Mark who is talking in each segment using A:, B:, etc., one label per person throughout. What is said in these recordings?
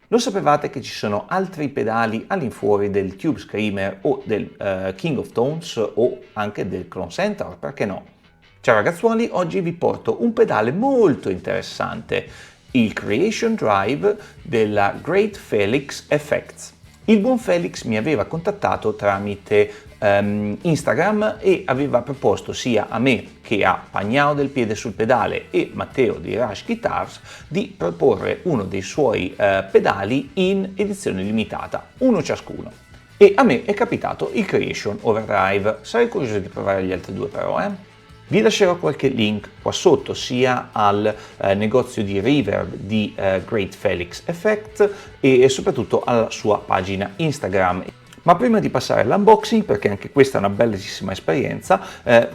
A: Lo sapevate che ci sono altri pedali all'infuori del Tube Screamer o del King of Tones o anche del Clone Centaur, perché no? Ciao ragazzuoli, oggi vi porto un pedale molto interessante, il Creation Drive della Great Felix Effects. Il buon Felix mi aveva contattato tramite Instagram e aveva proposto sia a me che a Pagnao del Piede sul Pedale e Matteo di Rush Guitars di proporre uno dei suoi pedali in edizione limitata, uno ciascuno. E a me è capitato il Creation Overdrive, sarei curioso di provare gli altri due però, Vi lascerò qualche link qua sotto sia al negozio di Reverb di Great Felix Effect e soprattutto alla sua pagina Instagram. Ma prima di passare all'unboxing, perché anche questa è una bellissima esperienza,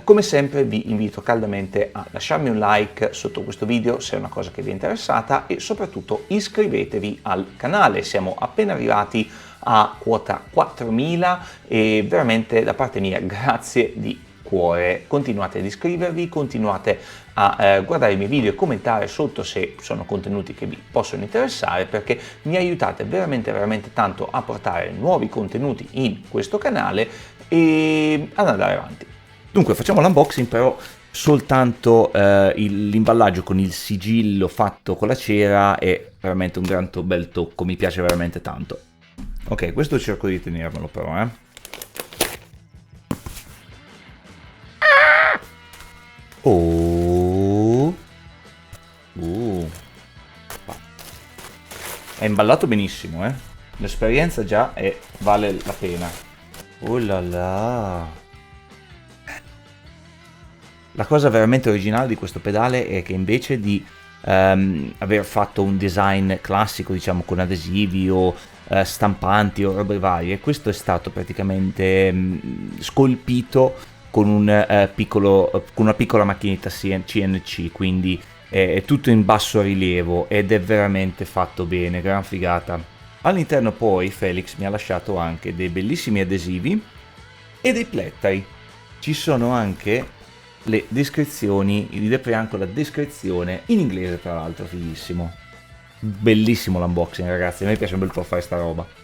A: come sempre vi invito caldamente a lasciarmi un like sotto questo video se è una cosa che vi è interessata e soprattutto iscrivetevi al canale. Siamo appena arrivati a quota 4000 e veramente da parte mia grazie di cuore. Continuate ad iscrivervi, continuate a guardare i miei video e commentare sotto se sono contenuti che vi possono interessare, perché mi aiutate veramente tanto a portare nuovi contenuti in questo canale e ad andare avanti. Dunque facciamo l'unboxing, però soltanto l'imballaggio con il sigillo fatto con la cera è veramente un gran bel tocco, mi piace veramente tanto. Ok, questo cerco di tenermelo però, Oh. È imballato benissimo, L'esperienza già vale la pena. Oh là là. La cosa veramente originale di questo pedale è che invece di aver fatto un design classico, diciamo con adesivi o stampanti o robe varie, questo è stato praticamente scolpito con una piccola macchinetta CNC, quindi è tutto in basso rilievo ed è veramente fatto bene, gran figata. All'interno poi Felix mi ha lasciato anche dei bellissimi adesivi e dei plettari. Ci sono anche le descrizioni, vi apre anche la descrizione in inglese, tra l'altro, fighissimo. Bellissimo l'unboxing, ragazzi, a me piace un bel po' fare sta roba.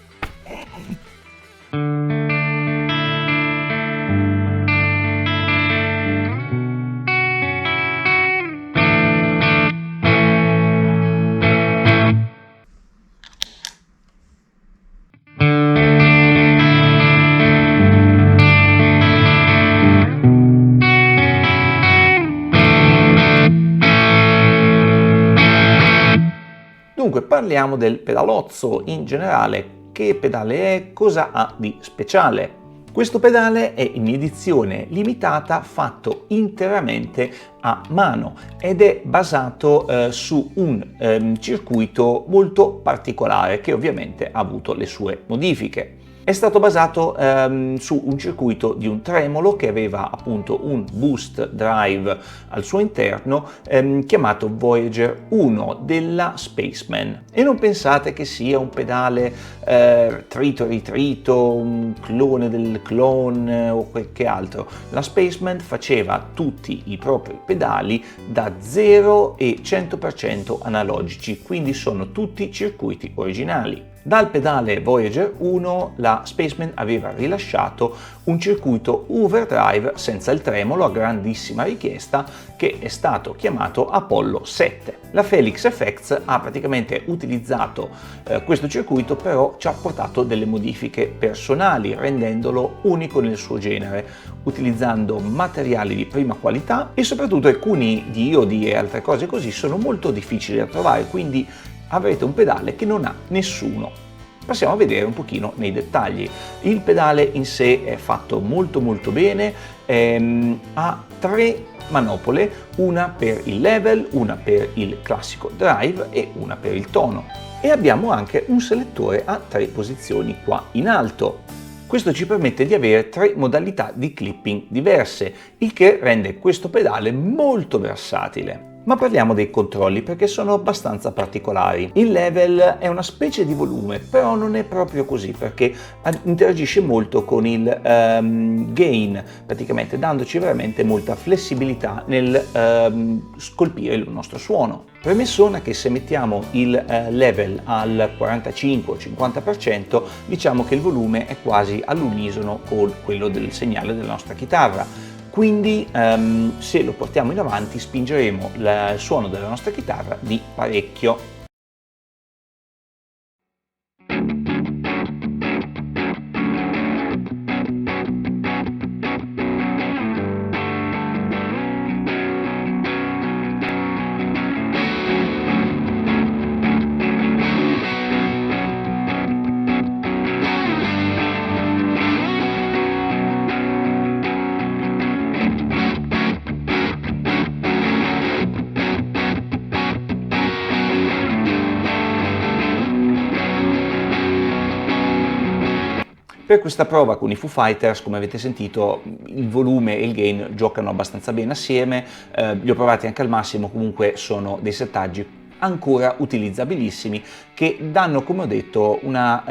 A: Dunque parliamo del pedalozzo in generale. Che pedale è? Cosa ha di speciale? Questo pedale è in edizione limitata, fatto interamente a mano ed è basato su un circuito molto particolare che ovviamente ha avuto le sue modifiche. È stato basato su un circuito di un tremolo che aveva appunto un boost drive al suo interno chiamato Voyager 1 della Spaceman. E non pensate che sia un pedale trito, un clone del clone o quel che altro. La Spaceman faceva tutti i propri pedali da 0 e 100% analogici, quindi sono tutti circuiti originali. Dal pedale Voyager 1 la Spaceman aveva rilasciato un circuito overdrive senza il tremolo a grandissima richiesta che è stato chiamato Apollo 7. La Felix Effects ha praticamente utilizzato questo circuito, però ci ha portato delle modifiche personali rendendolo unico nel suo genere, utilizzando materiali di prima qualità e soprattutto alcuni diodi e altre cose così sono molto difficili da trovare, quindi avrete un pedale che non ha nessuno. Passiamo a vedere un pochino nei dettagli. Il pedale in sé è fatto molto bene, ha 3 manopole, una per il level, una per il classico drive e una per il tono. E abbiamo anche un selettore a 3 posizioni qua in alto. Questo ci permette di avere 3 modalità di clipping diverse, il che rende questo pedale molto versatile. Ma parliamo dei controlli perché sono abbastanza particolari. Il level è una specie di volume, però non è proprio così perché interagisce molto con il gain, praticamente dandoci veramente molta flessibilità nel scolpire il nostro suono. Premessona che se mettiamo il level al 45-50% diciamo che il volume è quasi all'unisono con quello del segnale della nostra chitarra, quindi se lo portiamo in avanti spingeremo il suono della nostra chitarra di parecchio. Per questa prova con i Foo Fighters, come avete sentito, il volume e il gain giocano abbastanza bene assieme, li ho provati anche al massimo, comunque sono dei settaggi ancora utilizzabilissimi che danno, come ho detto, una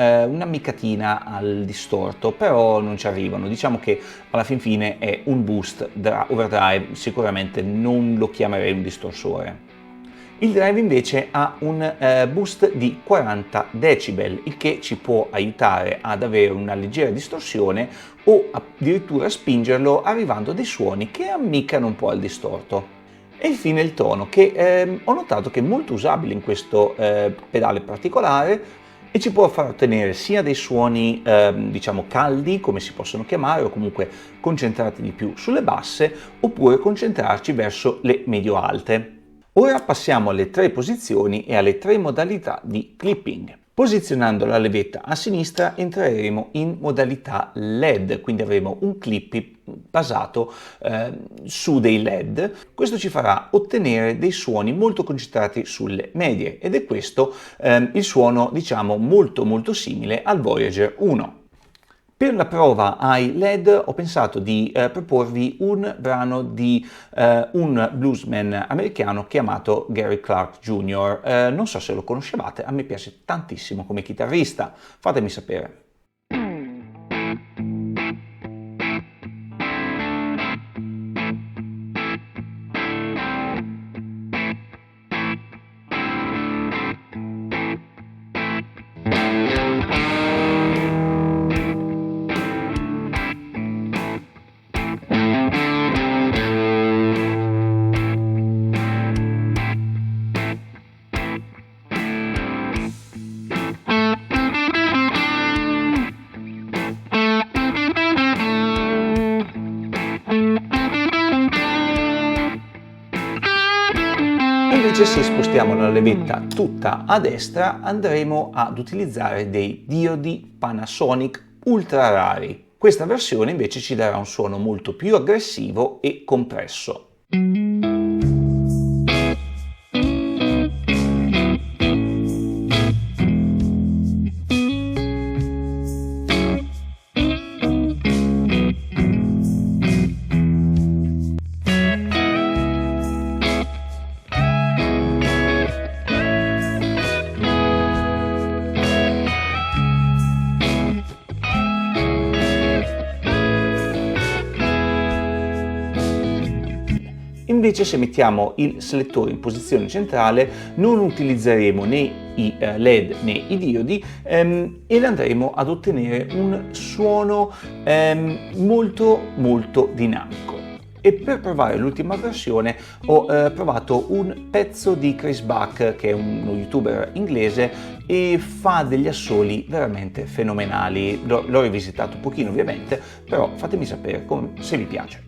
A: miccatina al distorto, però non ci arrivano. Diciamo che alla fin fine è un boost da overdrive, sicuramente non lo chiamerei un distorsore. Il drive invece ha un boost di 40 decibel, il che ci può aiutare ad avere una leggera distorsione o addirittura spingerlo arrivando a dei suoni che ammiccano un po' al distorto. E infine il tono, che ho notato che è molto usabile in questo pedale particolare e ci può far ottenere sia dei suoni diciamo caldi, come si possono chiamare, o comunque concentrati di più sulle basse, oppure concentrarci verso le medio-alte. Ora passiamo alle 3 posizioni e alle 3 modalità di clipping. Posizionando la levetta a sinistra entreremo in modalità LED, quindi avremo un clipping basato su dei LED. Questo ci farà ottenere dei suoni molto concentrati sulle medie ed è questo il suono, diciamo, molto simile al Voyager 1. Per la prova ai LED ho pensato di proporvi un brano di un bluesman americano chiamato Gary Clark Jr. Non so se lo conoscevate, a me piace tantissimo come chitarrista, fatemi sapere. Invece se spostiamo la levetta tutta a destra andremo ad utilizzare dei diodi Panasonic ultra rari. Questa versione invece ci darà un suono molto più aggressivo e compresso. Invece se mettiamo il selettore in posizione centrale non utilizzeremo né i LED né i diodi ed andremo ad ottenere un suono molto dinamico. E per provare l'ultima versione ho provato un pezzo di Chris Buck, che è uno youtuber inglese e fa degli assoli veramente fenomenali. L'ho rivisitato un pochino ovviamente, però fatemi sapere se vi piace.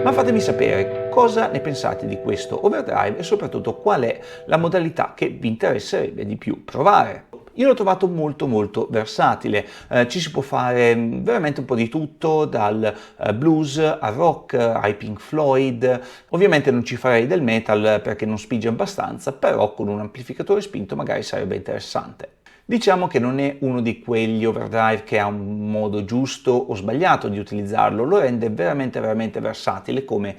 A: Ma fatemi sapere cosa ne pensate di questo overdrive e soprattutto qual è la modalità che vi interesserebbe di più provare. Io l'ho trovato molto versatile, ci si può fare veramente un po' di tutto, dal blues al rock ai Pink Floyd. Ovviamente non ci farei del metal perché non spinge abbastanza, però con un amplificatore spinto magari sarebbe interessante. Diciamo che non è uno di quegli overdrive che ha un modo giusto o sbagliato di utilizzarlo, lo rende veramente versatile come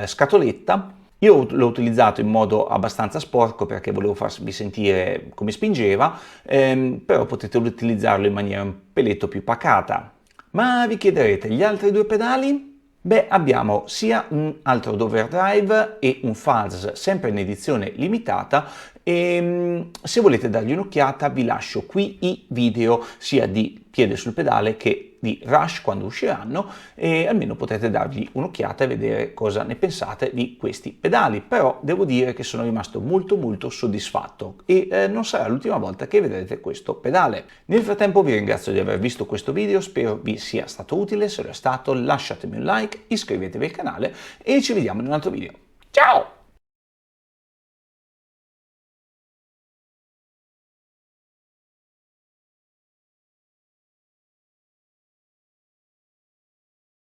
A: scatoletta. Io l'ho utilizzato in modo abbastanza sporco perché volevo farvi sentire come spingeva, però potete utilizzarlo in maniera un peletto più pacata. Ma vi chiederete, gli altri due pedali? Beh, abbiamo sia un altro overdrive e un fuzz sempre in edizione limitata e se volete dargli un'occhiata vi lascio qui i video sia di piede sul pedale che di Rush quando usciranno e almeno potete dargli un'occhiata e vedere cosa ne pensate di questi pedali. Però devo dire che sono rimasto molto soddisfatto e non sarà l'ultima volta che vedrete questo pedale. Nel frattempo vi ringrazio di aver visto questo video, spero vi sia stato utile, se lo è stato lasciatemi un like, iscrivetevi al canale e ci vediamo in un altro video. Ciao!